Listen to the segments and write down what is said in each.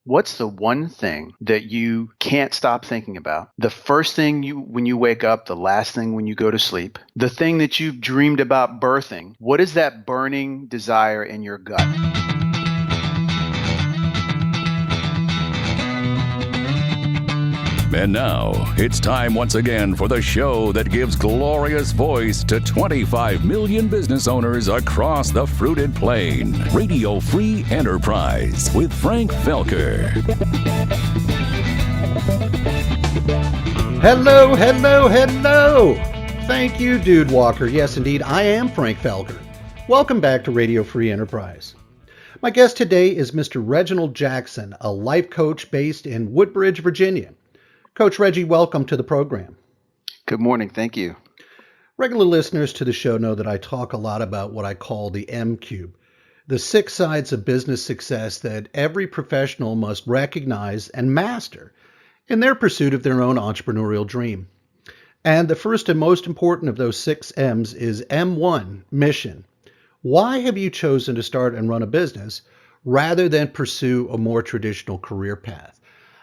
What's the one thing that you can't stop thinking about? The first thing when you wake up, the last thing when you go to sleep, the thing that you've dreamed about birthing. What is that burning desire in your gut? And now, it's time once again for the show that gives glorious voice to 25 million business owners across the fruited plain. Radio Free Enterprise with Frank Felker. Hello, hello, hello. Thank you, Dude Walker. Yes, indeed, I am Frank Felker. Welcome back to Radio Free Enterprise. My guest today is Mr. Reggie Jackson, a life coach based in Woodbridge, Virginia. Coach Reggie, welcome to the program. Good morning. Thank you. Regular listeners to the show know that I talk a lot about what I call the M Cube, the 6 sides of business success that every professional must recognize and master in their pursuit of their own entrepreneurial dream. And the first and most important of those 6 M's is M1, mission. Why have you chosen to start and run a business rather than pursue a more traditional career path?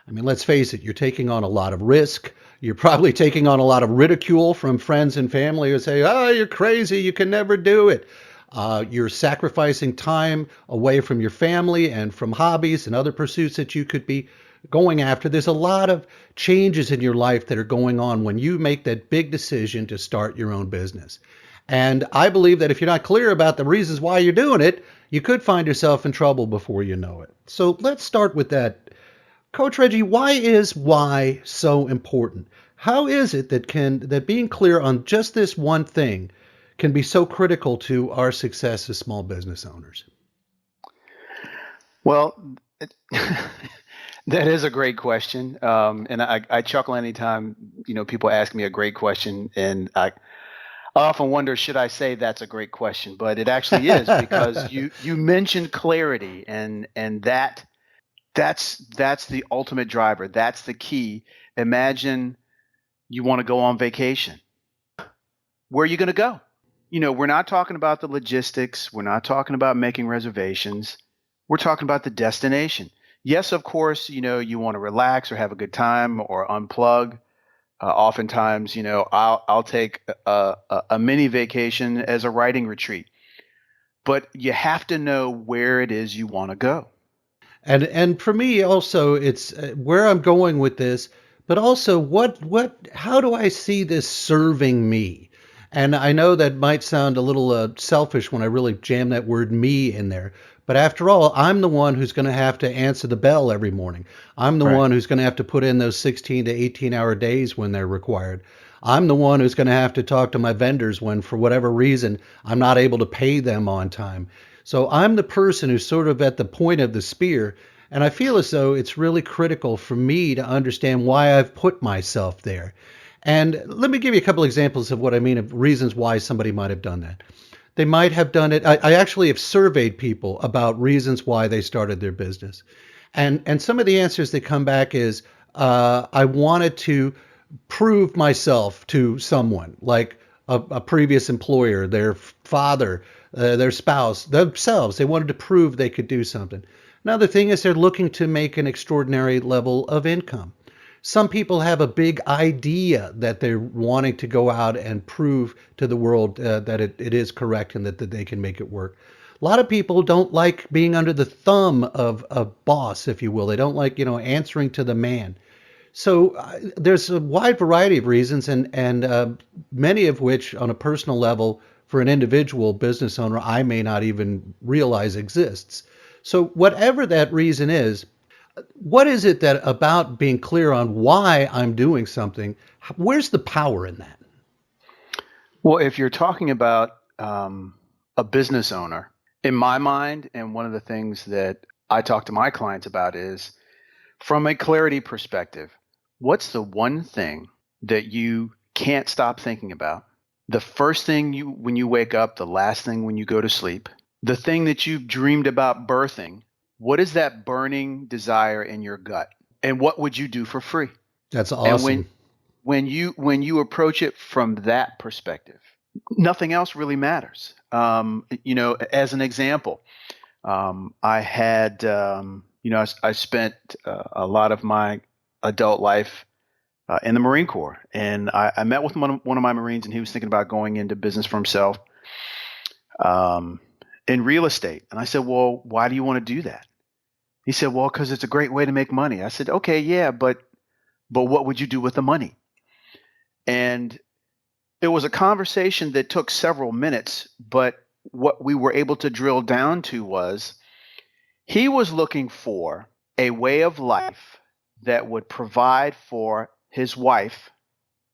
I mean, let's face it, you're taking on a lot of risk. You're probably taking on a lot of ridicule from friends and family who say, oh, you're crazy, you can never do it. You're sacrificing time away from your family and from hobbies and other pursuits that you could be going after. There's a lot of changes in your life that are going on when you make that big decision to start your own business. And I believe that if you're not clear about the reasons why you're doing it, you could find yourself in trouble before you know it. So let's start with that. Coach Reggie, why is why so important? How is it that being clear on just this one thing can be so critical to our success as small business owners? Well, that is a great question. And I chuckle anytime, people ask me a great question, and I often wonder, should I say that's a great question? But it actually is, because you mentioned clarity, and that's the ultimate driver. That's the key. Imagine you want to go on vacation. Where are you going to go? We're not talking about the logistics. We're not talking about making reservations. We're talking about the destination. Yes, of course, you want to relax or have a good time or unplug. Oftentimes, I'll take a mini vacation as a writing retreat. But you have to know where it is you want to go. And for me also, it's where I'm going with this, but also how do I see this serving me? And I know that might sound a little selfish when I really jam that word me in there. But after all, I'm the one who's going to have to answer the bell every morning. I'm the Right. one who's going to have to put in those 16 to 18-hour days when they're required. I'm the one who's going to have to talk to my vendors when, for whatever reason, I'm not able to pay them on time. So I'm the person who's sort of at the point of the spear. And I feel as though it's really critical for me to understand why I've put myself there. And let me give you a couple examples of what I mean, of reasons why somebody might have done that. They might have done it. I actually have surveyed people about reasons why they started their business. And some of the answers that come back is, I wanted to prove myself to someone, like a previous employer, their father, their spouse, themselves. They wanted to prove they could do something. Another thing is they're looking to make an extraordinary level of income. Some people have a big idea that they're wanting to go out and prove to the world that it is correct and that they can make it work. A lot of people don't like being under the thumb of a boss, if you will. They don't like, answering to the man. So there's a wide variety of reasons, and many of which, on a personal level, for an individual business owner, I may not even realize exists. So whatever that reason is, what is it that about being clear on why I'm doing something? Where's the power in that? Well, if you're talking about a business owner, in my mind, and one of the things that I talk to my clients about is, from a clarity perspective, what's the one thing that you can't stop thinking about? The first thing when you wake up, the last thing when you go to sleep, the thing that you've dreamed about birthing. What is that burning desire in your gut? And what would you do for free? That's And awesome. when you approach it from that perspective, nothing else really matters. As an example, I had I spent a lot of my adult life in the Marine Corps, and I met with one of my Marines, and he was thinking about going into business for himself in real estate. And I said, well, why do you want to do that? He said, well, because it's a great way to make money. I said, okay, yeah, but what would you do with the money? And it was a conversation that took several minutes, but what we were able to drill down to was he was looking for a way of life that would provide for his wife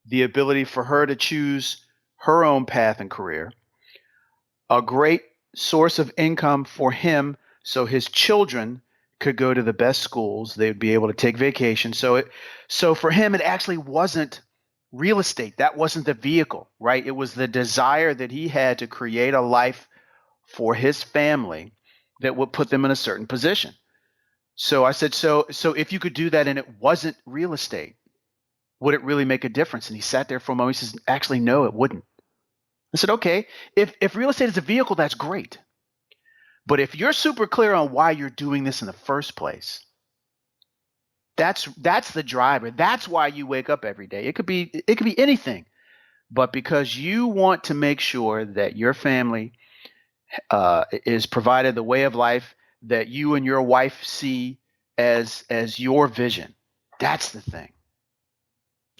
the ability for her to choose her own path and career, a great source of income for him so his children could go to the best schools, they would be able to take vacation. So for him, it actually wasn't real estate. That wasn't the vehicle, right? It was the desire that he had to create a life for his family that would put them in a certain position. So I said, so if you could do that and it wasn't real estate, would it really make a difference? And he sat there for a moment. He says, actually, no, it wouldn't. I said, okay, if real estate is a vehicle, that's great. But if you're super clear on why you're doing this in the first place, that's the driver. That's why you wake up every day. It could be anything, but because you want to make sure that your family is provided the way of life that you and your wife see as your vision. That's the thing.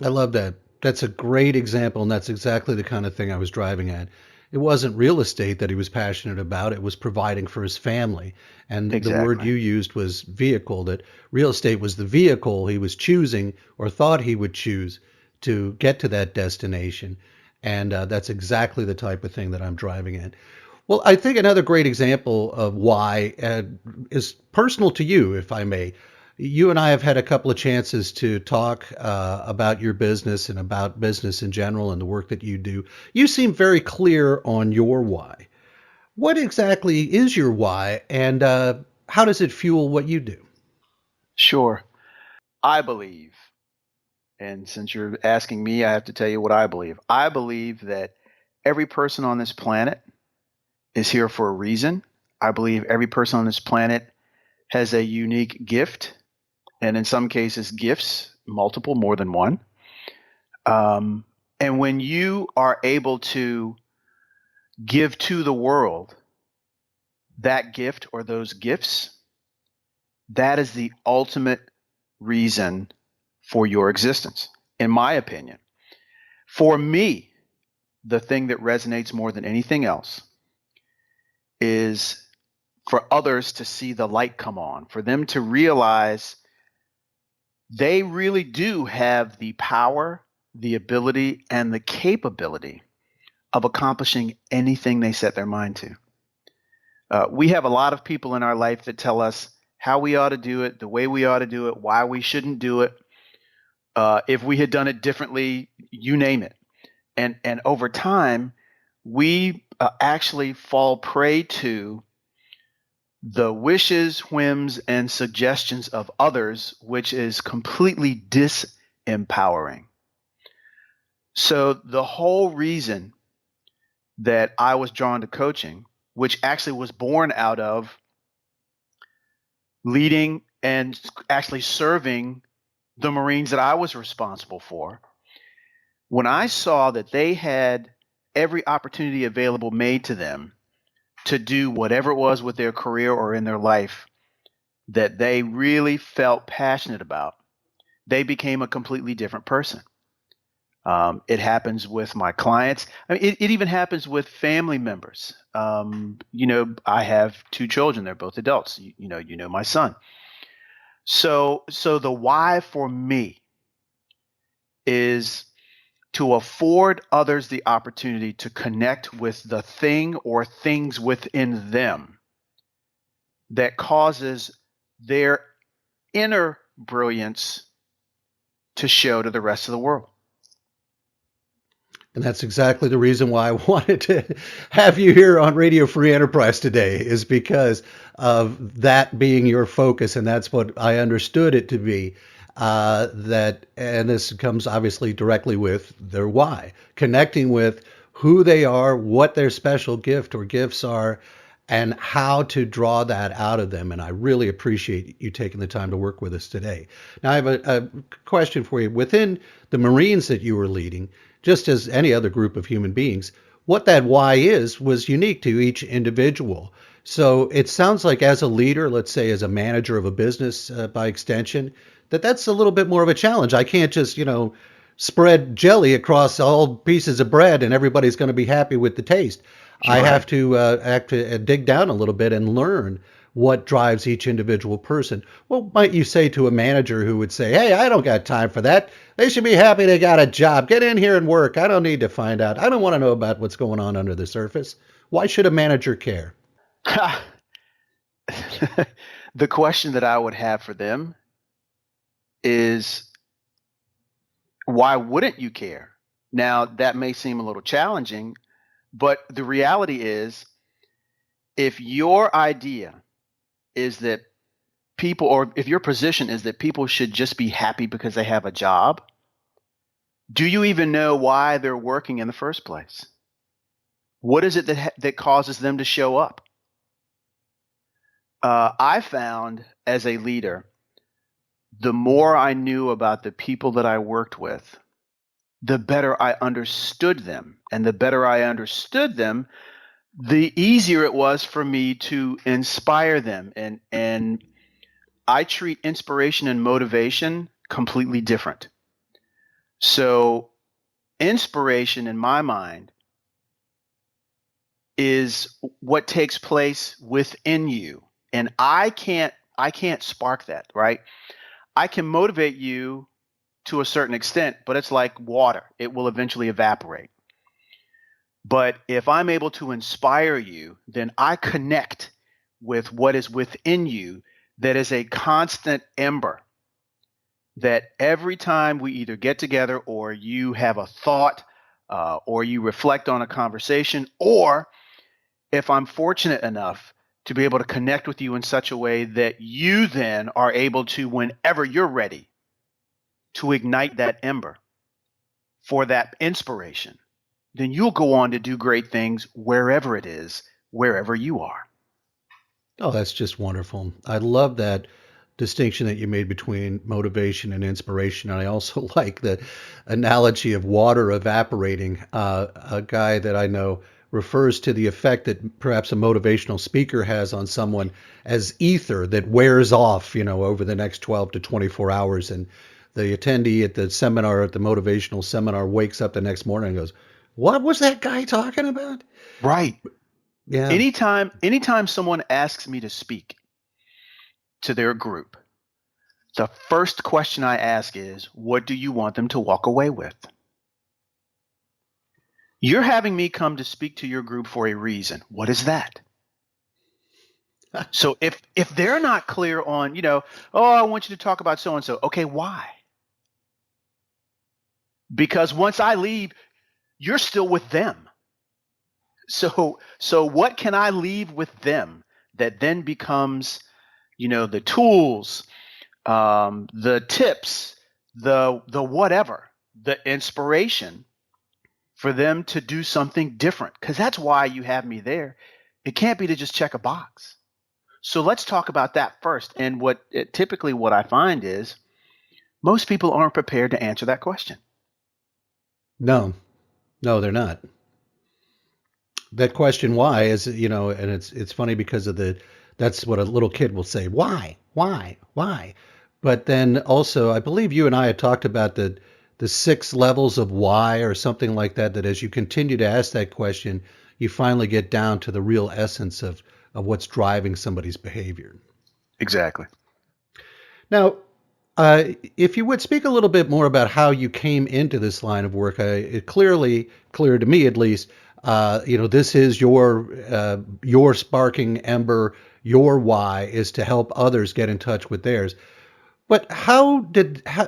I love that. That's a great example, and that's exactly the kind of thing I was driving at. It wasn't real estate that he was passionate about. It was providing for his family. And the word Exactly. you used was vehicle, that real estate was the vehicle he was choosing or thought he would choose to get to that destination. And that's exactly the type of thing that I'm driving at. Well, I think another great example of why is personal to you, if I may. You and I have had a couple of chances to talk about your business and about business in general and the work that you do. You seem very clear on your why. What exactly is your why, and how does it fuel what you do? Sure. I believe, and since you're asking me, I have to tell you what I believe. I believe that every person on this planet is here for a reason. I believe every person on this planet has a unique gift, and in some cases, gifts, multiple, more than one. And when you are able to give to the world that gift or those gifts, that is the ultimate reason for your existence, in my opinion. For me, the thing that resonates more than anything else is for others to see the light come on, for them to realize they really do have the power, the ability, and the capability of accomplishing anything they set their mind to. We have a lot of people in our life that tell us how we ought to do it, the way we ought to do it, why we shouldn't do it, if we had done it differently, you name it. And over time, we actually fall prey to the wishes, whims, and suggestions of others, which is completely disempowering. So the whole reason that I was drawn to coaching, which actually was born out of leading and actually serving the Marines that I was responsible for, when I saw that they had every opportunity available made to them to do whatever it was with their career or in their life that they really felt passionate about, they became a completely different person. It happens with my clients. I mean, it even happens with family members. I have two children. They're both adults. You know my son. So the why for me is to afford others the opportunity to connect with the thing or things within them that causes their inner brilliance to show to the rest of the world. And that's exactly the reason why I wanted to have you here on Radio Free Enterprise today, is because of that being your focus. And that's what I understood it to be. And this comes obviously directly with their why, connecting with who they are, what their special gift or gifts are, and how to draw that out of them. And I really appreciate you taking the time to work with us today. Now, I have a question for you. Within the Marines that you were leading, just as any other group of human beings, what that why is was unique to each individual. So it sounds like as a leader, let's say as a manager of a business by extension, that's a little bit more of a challenge. I can't just, spread jelly across all pieces of bread and everybody's going to be happy with the taste. I Right. have to dig down a little bit and learn what drives each individual person. What might you say to a manager who would say, "Hey, I don't got time for that. They should be happy they got a job. Get in here and work. I don't need to find out. I don't want to know about what's going on under the surface." Why should a manager care? The question that I would have for them is, why wouldn't you care? Now, that may seem a little challenging, but the reality is, if your idea is that people, or if your position is that people should just be happy because they have a job, do you even know why they're working in the first place? What is it that causes them to show up? I found as a leader, the more I knew about the people that I worked with, the better I understood them. And the better I understood them, the easier it was for me to inspire them. And I treat inspiration and motivation completely different. So inspiration in my mind is what takes place within you. And I can't spark that, right? I can motivate you to a certain extent, but it's like water. It will eventually evaporate. But if I'm able to inspire you, then I connect with what is within you, that is a constant ember, that every time we either get together or you have a thought or you reflect on a conversation, or if I'm fortunate enough to be able to connect with you in such a way that you then are able to, whenever you're ready, to ignite that ember for that inspiration, then you'll go on to do great things wherever it is, wherever you are. Oh, that's just wonderful. I love that distinction that you made between motivation and inspiration. And I also like the analogy of water evaporating. A guy that I know refers to the effect that perhaps a motivational speaker has on someone as ether that wears off, over the next 12 to 24 hours. And the attendee at the seminar, at the motivational seminar, wakes up the next morning and goes, "What was that guy talking about?" Right. Yeah. Anytime someone asks me to speak to their group, the first question I ask is, what do you want them to walk away with? You're having me come to speak to your group for a reason. What is that? So if they're not clear on, oh, I want you to talk about so and so. Okay, why? Because once I leave, you're still with them. So what can I leave with them that then becomes, the tools, the tips, the whatever, the inspiration for them to do something different? Because that's why you have me there. It can't be to just check a box. So let's talk about that first. And typically what I find is most people aren't prepared to answer that question. No, no, they're not. That question why is, and it's funny because that's what a little kid will say, why, but then also I believe you and I had talked about the 6 levels of why or something like that, that as you continue to ask that question, you finally get down to the real essence of what's driving somebody's behavior. Exactly. Now, if you would speak a little bit more about how you came into this line of work, it clear to me at least, this is your sparking ember, your why is to help others get in touch with theirs. But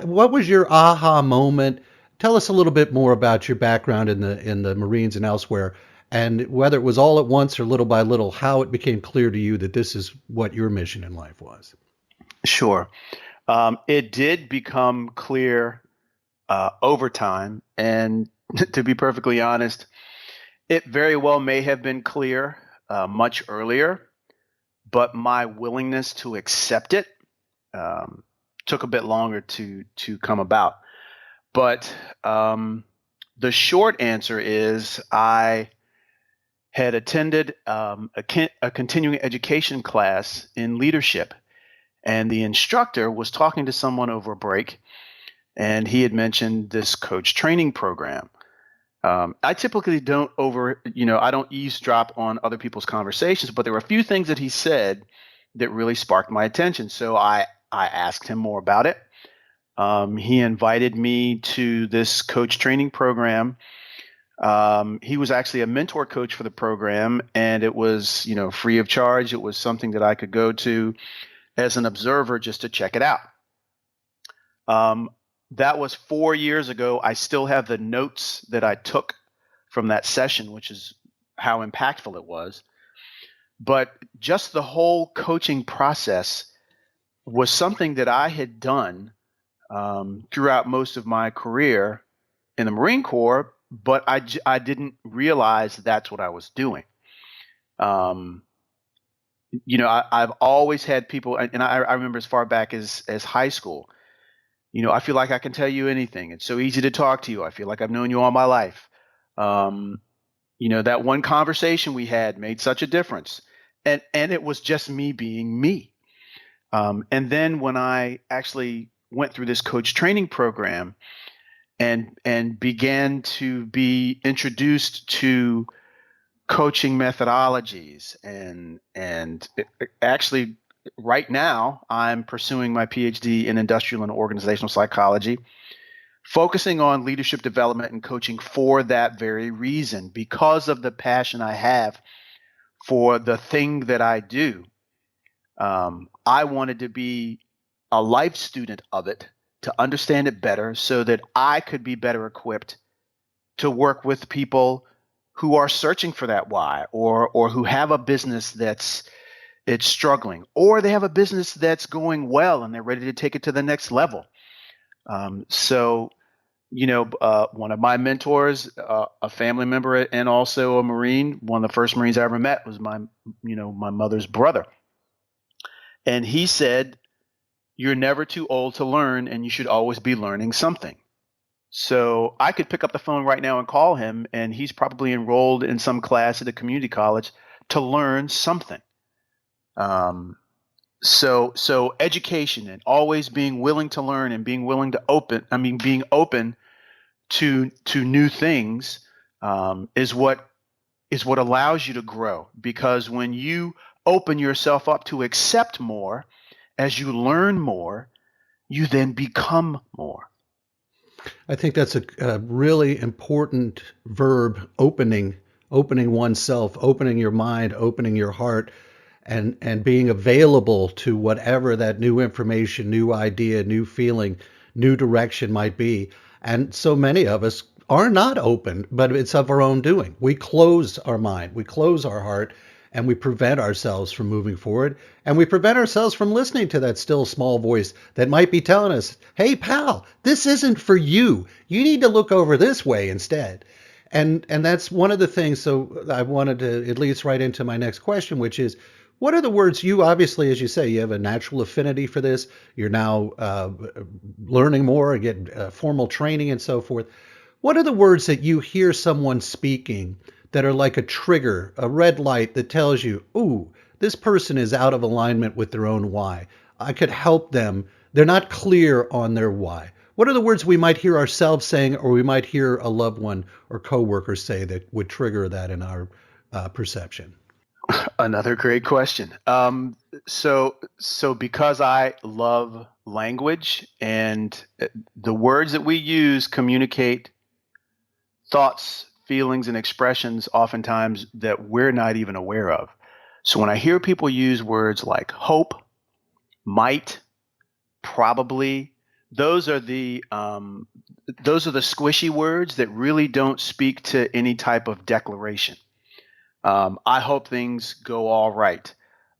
what was your aha moment? Tell us a little bit more about your background in the Marines and elsewhere, and whether it was all at once or little by little, how it became clear to you that this is what your mission in life was. Sure. It did become clear over time. And to be perfectly honest, it very well may have been clear much earlier, but my willingness to accept it took a bit longer to come about. But the short answer is I had attended a continuing education class in leadership, and the instructor was talking to someone over a break, and he had mentioned this coach training program. I typically don't I don't eavesdrop on other people's conversations, but there were a few things that he said that really sparked my attention. So I asked him more about it. He invited me to this coach training program. He was actually a mentor coach for the program, and it was, free of charge. It was something that I could go to as an observer just to check it out. That was 4 years ago. I still have the notes that I took from that session, which is how impactful it was. But just the whole coaching process was something that I had done throughout most of my career in the Marine Corps, but I didn't realize that's what I was doing. I've always had people, and I remember as far back as high school. I feel like I can tell you anything. It's so easy to talk to you. I feel like I've known you all my life. That one conversation we had made such a difference. And it was just me being me. And then when I actually went through this coach training program and began to be introduced to coaching methodologies and actually right now, I'm pursuing my PhD in industrial and organizational psychology, focusing on leadership development and coaching for that very reason, because of the passion I have for the thing that I do. I wanted to be a life student of it, to understand it better so that I could be better equipped to work with people who are searching for that why, or who have a business it's struggling, or they have a business that's going well and they're ready to take it to the next level. One of my mentors, a family member and also a Marine, one of the first Marines I ever met was my mother's brother. And he said, "You're never too old to learn, and you should always be learning something." So I could pick up the phone right now and call him, and he's probably enrolled in some class at a community college to learn something. So education and always being willing to learn and being willing to being open to new things, is what allows you to grow. Because when you open yourself up to accept more, as you learn more, you then become more. I think that's a really important verb, opening oneself, opening your mind, opening your heart, and being available to whatever that new information, new idea, new feeling, new direction might be. And so many of us are not open, but it's of our own doing. We close our mind, we close our heart, and we prevent ourselves from moving forward. And we prevent ourselves from listening to that still small voice that might be telling us, "Hey, pal, this isn't for you. You need to look over this way instead." And that's one of the things. So I wanted to at least right into my next question, which is, what are the words you, obviously, as you say, you have a natural affinity for this. You're now learning more, get formal training and so forth. What are the words that you hear someone speaking that are like a trigger, a red light that tells you, "Ooh, this person is out of alignment with their own why. I could help them. They're not clear on their why." What are the words we might hear ourselves saying, or we might hear a loved one or coworker say that would trigger that in our perception? Another great question. So because I love language, and the words that we use communicate thoughts, feelings, and expressions oftentimes that we're not even aware of. So when I hear people use words like hope, might, probably, those are the squishy words that really don't speak to any type of declaration. I hope things go all right.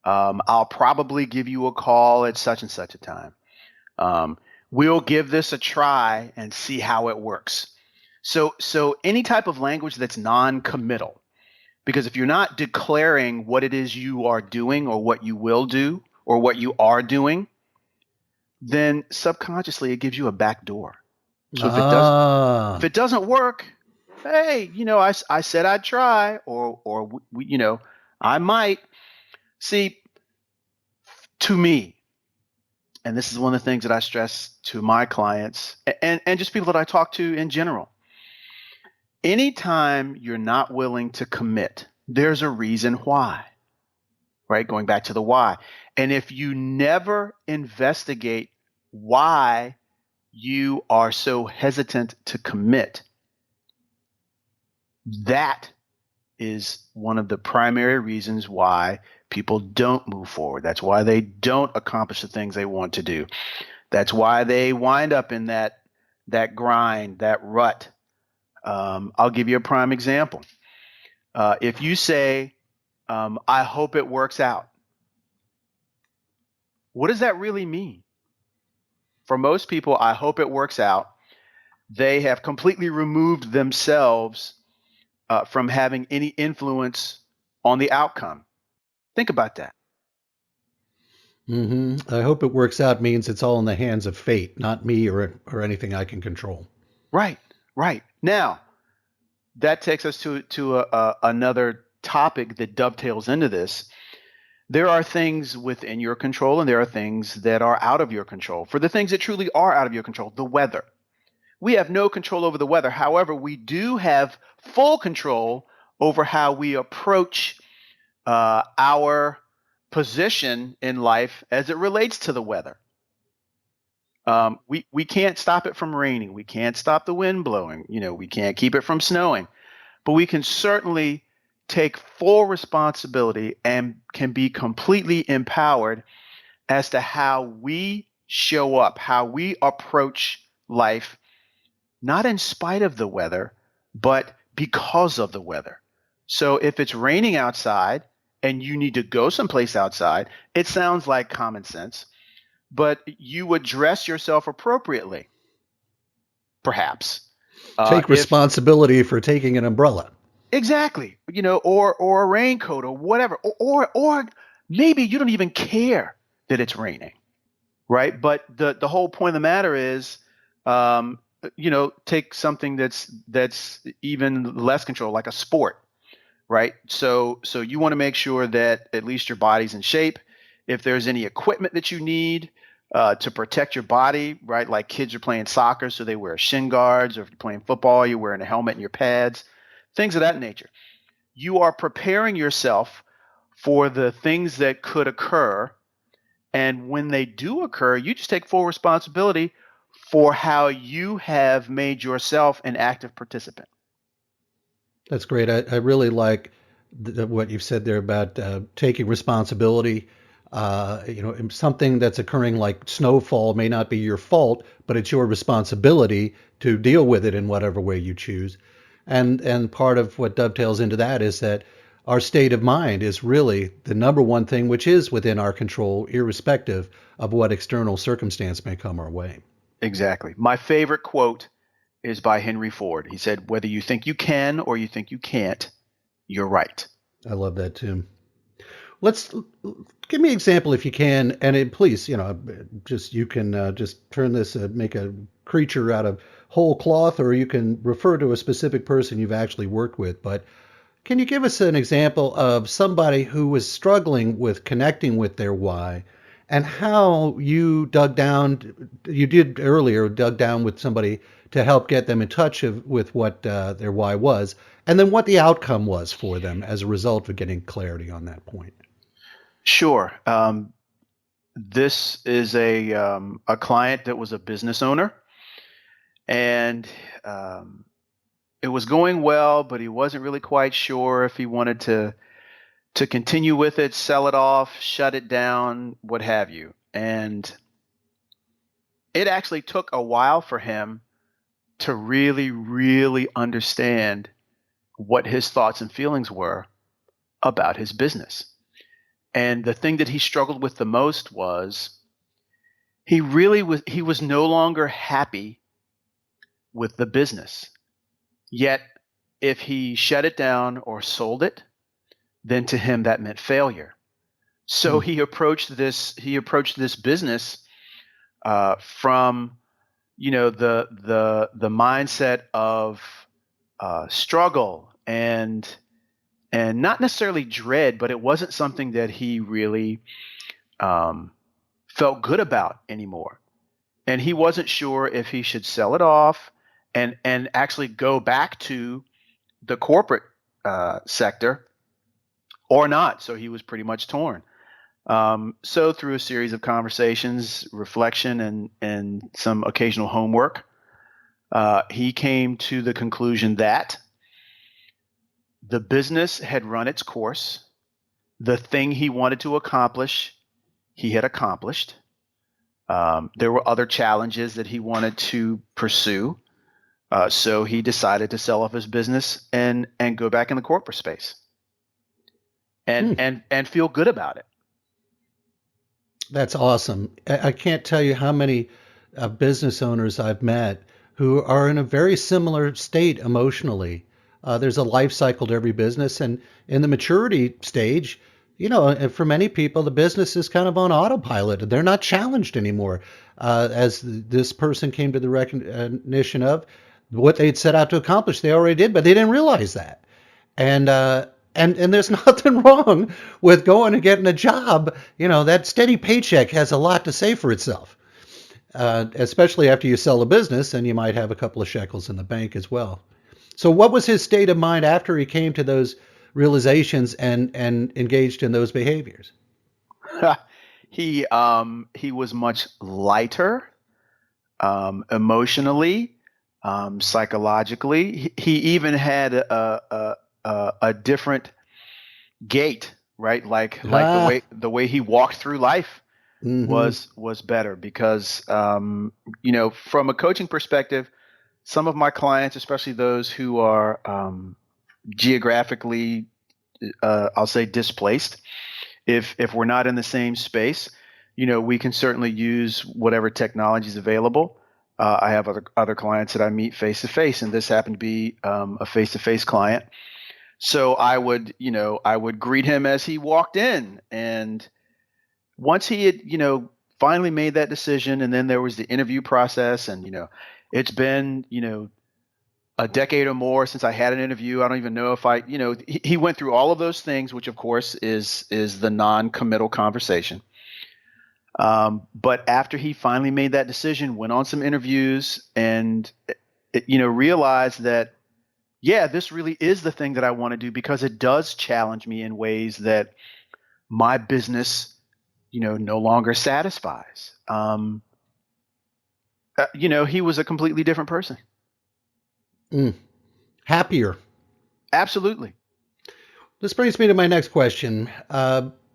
I'll probably give you a call at such and such a time. We'll give this a try and see how it works. So any type of language that's non-committal, Because if you're not declaring what it is you are doing or what you will do or what you are doing, then subconsciously it gives you a back door. So if Ah, it doesn't work, hey, I said I'd try, or I might. See, to me, and this is one of the things that I stress to my clients and just people that I talk to in general. Anytime you're not willing to commit, there's a reason why, right? Going back to the why. And if you never investigate why you are so hesitant to commit, that is one of the primary reasons why people don't move forward. That's why they don't accomplish the things they want to do. That's why they wind up in that grind, that rut. I'll give you a prime example. If you say, I hope it works out, what does that really mean? For most people, I hope it works out. They have completely removed themselves from having any influence on the outcome. Think about that. I hope it works out means it's all in the hands of fate, not me or anything I can control. Right, right. Now, that takes us to another topic that dovetails into this. There are things within your control and there are things that are out of your control. For the things that truly are out of your control, the weather. We have no control over the weather. However, we do have full control over how we approach our position in life as it relates to the weather. We can't stop it from raining. We can't stop the wind blowing. We can't keep it from snowing. But we can certainly take full responsibility and can be completely empowered as to how we show up, how we approach life, not in spite of the weather, but because of the weather. So if it's raining outside and you need to go someplace outside, it sounds like common sense, but you would dress yourself appropriately, perhaps. Take If responsibility for taking an umbrella. Exactly, or a raincoat or whatever, or maybe you don't even care that it's raining, right? But the whole point of the matter is, take something that's even less control, like a sport, right? So you want to make sure that at least your body's in shape. If there's any equipment that you need to protect your body, right? Like kids are playing soccer, so they wear shin guards, or if you're playing football, you're wearing a helmet and your pads, things of that nature. You are preparing yourself for the things that could occur. And when they do occur, you just take full responsibility for how you have made yourself an active participant. That's great. I really like what you've said there about taking responsibility. Something that's occurring like snowfall may not be your fault, but it's your responsibility to deal with it in whatever way you choose. And part of what dovetails into that is that our state of mind is really the number one thing which is within our control, irrespective of what external circumstance may come our way. Exactly. My favorite quote is by Henry Ford. He said, whether you think you can or you think you can't, you're right. I love that too. Let's give me an example if you can, and please, just you can just turn this, make a creature out of whole cloth, or you can refer to a specific person you've actually worked with. But can you give us an example of somebody who was struggling with connecting with their why, and how you dug down? You did earlier, dug down with somebody to help get them in touch with what their why was, and then what the outcome was for them as a result of getting clarity on that point. Sure. This is a client that was a business owner, and it was going well, but he wasn't really quite sure if he wanted to continue with it, sell it off, shut it down, what have you. And it actually took a while for him to really, really understand what his thoughts and feelings were about his business. And the thing that he struggled with the most was he was no longer happy with the business. Yet if he shut it down or sold it, then to him that meant failure. So he approached this business from the mindset of struggle and not necessarily dread, but it wasn't something that he really felt good about anymore. And he wasn't sure if he should sell it off and actually go back to the corporate sector or not. So he was pretty much torn. So through a series of conversations, reflection, and some occasional homework, he came to the conclusion that the business had run its course. The thing he wanted to accomplish, he had accomplished. There were other challenges that he wanted to pursue. So he decided to sell off his business and go back in the corporate space and feel good about it. That's awesome. I can't tell you how many business owners I've met who are in a very similar state emotionally. There's a life cycle to every business, and in the maturity stage, for many people, the business is kind of on autopilot. They're not challenged anymore. As this person came to the recognition of what they'd set out to accomplish, they already did, but they didn't realize that. And there's nothing wrong with going and getting a job. That steady paycheck has a lot to say for itself, especially after you sell a business and you might have a couple of shekels in the bank as well. So what was his state of mind after he came to those realizations and engaged in those behaviors? He was much lighter, emotionally, psychologically. He even had a different gait, right? Like the way he walked through life was better because from a coaching perspective, some of my clients, especially those who are geographically, I'll say displaced, if we're not in the same space, we can certainly use whatever technology is available. I have other clients that I meet face to face, and this happened to be a face to face client. So I would greet him as he walked in, and once he had finally made that decision, and then there was the interview process, and it's been a decade or more since I had an interview. I don't even know if he went through all of those things, which of course is the non-committal conversation. But after he finally made that decision, went on some interviews, and realized that, yeah, this really is the thing that I want to do because it does challenge me in ways that my business, no longer satisfies. He was a completely different person. Happier. Absolutely. This brings me to my next question.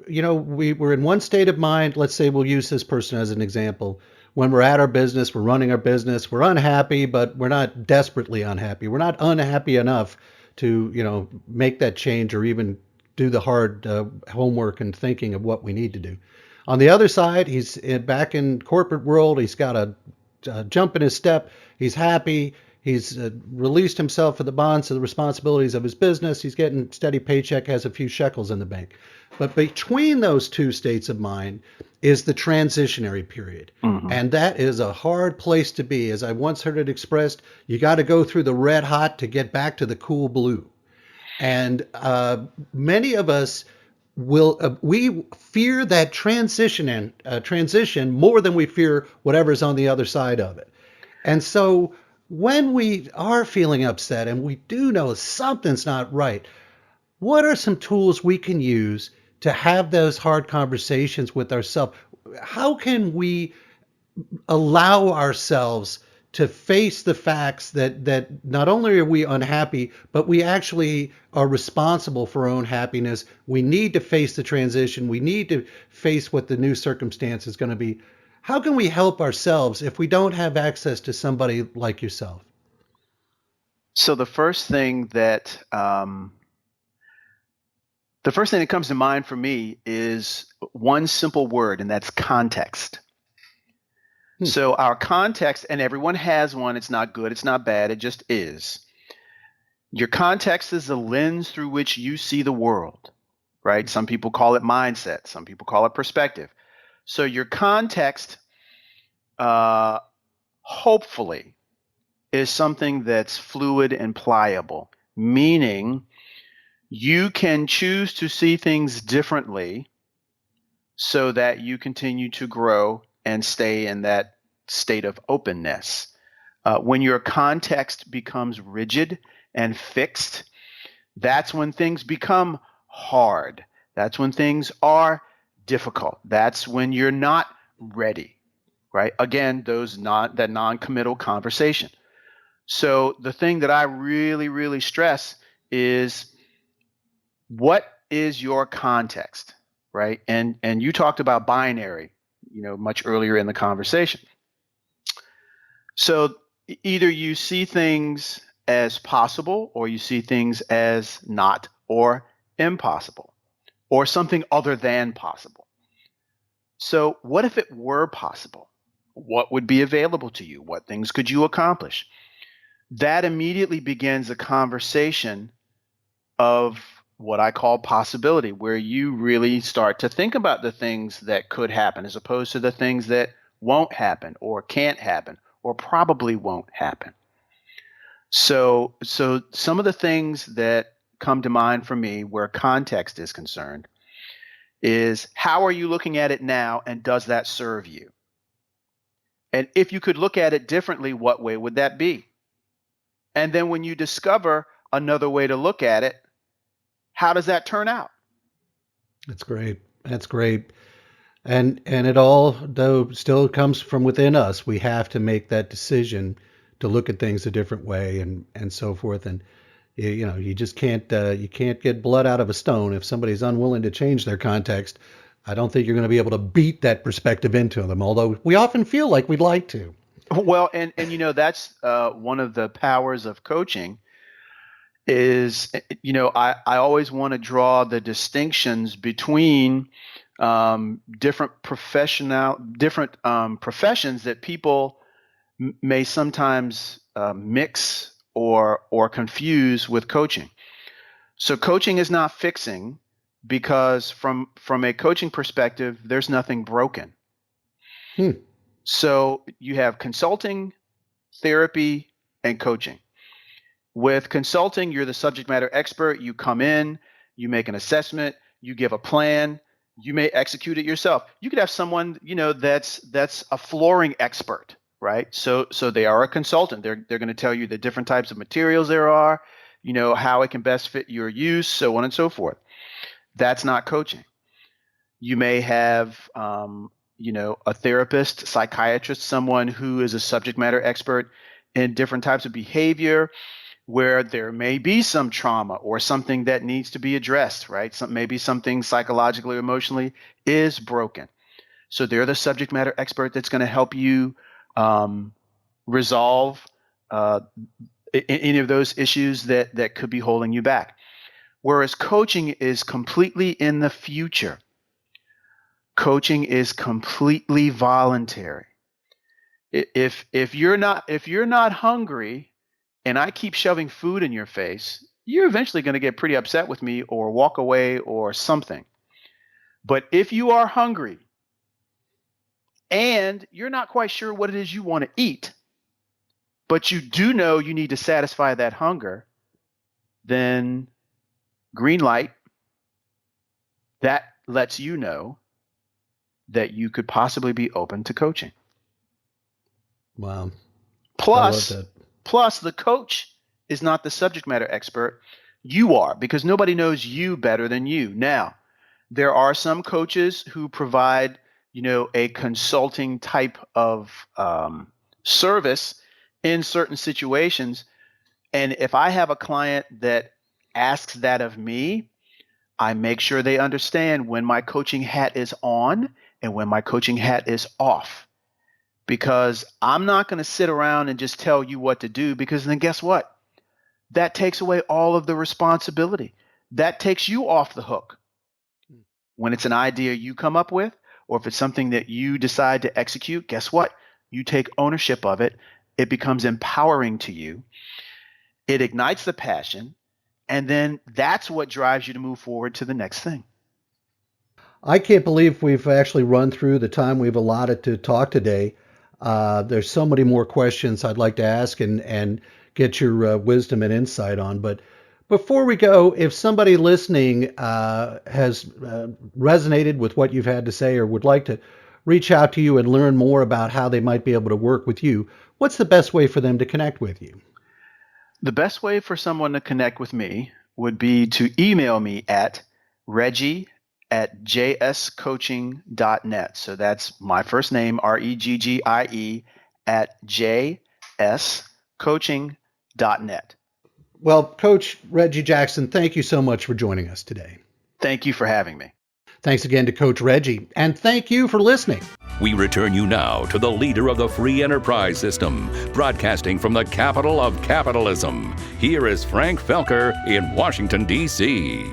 We were in one state of mind. Let's say we'll use this person as an example. When we're at our business, we're running our business, we're unhappy, but we're not desperately unhappy. We're not unhappy enough to, make that change or even do the hard homework and thinking of what we need to do. On the other side, he's back in corporate world. He's got a jump in his step. He's happy. He's released himself of the bonds of the responsibilities of his business. He's getting steady paycheck, has a few shekels in the bank. But between those two states of mind is the transitionary period. Mm-hmm. And that is a hard place to be. As I once heard it expressed, you got to go through the red hot to get back to the cool blue. And many of us we fear that transition more than we fear whatever's on the other side of it. And so when we are feeling upset and we do know something's not right, what are some tools we can use to have those hard conversations with ourselves? How can we allow ourselves to face the facts that not only are we unhappy, but we actually are responsible for our own happiness? We need to face the transition. We need to face what the new circumstance is going to be. How can we help ourselves if we don't have access to somebody like yourself? So the first thing that comes to mind for me is one simple word, and that's context. So our context, and everyone has one. It's not good. It's not bad. It just is. Your context is the lens through which you see the world. right? Some people call it mindset. Some people call it perspective. So your context, hopefully, is something that's fluid and pliable, meaning you can choose to see things differently so that you continue to grow and stay in that state of openness. When your context becomes rigid and fixed, that's when things become hard. That's when things are difficult. That's when you're not ready, right? Again, that non-committal conversation. So the thing that I really, really stress is, what is your context, right? And you talked about binary, much earlier in the conversation. So either you see things as possible, or you see things as not or impossible, or something other than possible. So what if it were possible? What would be available to you? What things could you accomplish? That immediately begins a conversation of what I call possibility, where you really start to think about the things that could happen as opposed to the things that won't happen or can't happen or probably won't happen. So some of the things that come to mind for me where context is concerned is, how are you looking at it now, and does that serve you? And if you could look at it differently, what way would that be? And then when you discover another way to look at it, how does that turn out? That's great. That's great. And it all, though, still comes from within us. We have to make that decision to look at things a different way, and so forth. And you just can't get blood out of a stone. If somebody's unwilling to change their context, I don't think you're going to be able to beat that perspective into them, although we often feel like we'd like to. Well, and that's one of the powers of coaching is, I always want to draw the distinctions between different professions that people may sometimes mix or confuse with coaching. So coaching is not fixing, because from a coaching perspective, there's nothing broken. So you have consulting, therapy, and coaching. With consulting, you're the subject matter expert. You come in, you make an assessment, you give a plan, you may execute it yourself. You could have someone, that's a flooring expert, right? So they are a consultant. They're going to tell you the different types of materials there are, how it can best fit your use, so on and so forth. That's not coaching. You may have, a therapist, psychiatrist, someone who is a subject matter expert in different types of behavior, where there may be some trauma or something that needs to be addressed, right? Maybe something psychologically or emotionally is broken. So they're the subject matter expert that's going to help you resolve any of those issues that could be holding you back. Whereas coaching is completely in the future. Coaching is completely voluntary. If you're not hungry, and I keep shoving food in your face, you're eventually going to get pretty upset with me or walk away or something. But if you are hungry and you're not quite sure what it is you want to eat, but you do know you need to satisfy that hunger, then green light, that lets you know that you could possibly be open to coaching. Wow. Plus, the coach is not the subject matter expert. You are, because nobody knows you better than you. Now, there are some coaches who provide, a consulting type of service in certain situations. And if I have a client that asks that of me, I make sure they understand when my coaching hat is on and when my coaching hat is off. Because I'm not going to sit around and just tell you what to do, because then guess what? That takes away all of the responsibility. That takes you off the hook. When it's an idea you come up with, or if it's something that you decide to execute, guess what? You take ownership of it. It becomes empowering to you. It ignites the passion. And then that's what drives you to move forward to the next thing. I can't believe we've actually run through the time we've allotted to talk today. There's so many more questions I'd like to ask and get your wisdom and insight on. But before we go, if somebody listening has resonated with what you've had to say or would like to reach out to you and learn more about how they might be able to work with you, what's the best way for them to connect with you? The best way for someone to connect with me would be to email me at reggie@jscoaching.net. So that's my first name, Reggie, at jscoaching.net. Well, Coach Reggie Jackson, thank you so much for joining us today. Thank you for having me. Thanks again to Coach Reggie, and thank you for listening. We return you now to the leader of the free enterprise system, broadcasting from the capital of capitalism. Here is Frank Felker in Washington, D.C.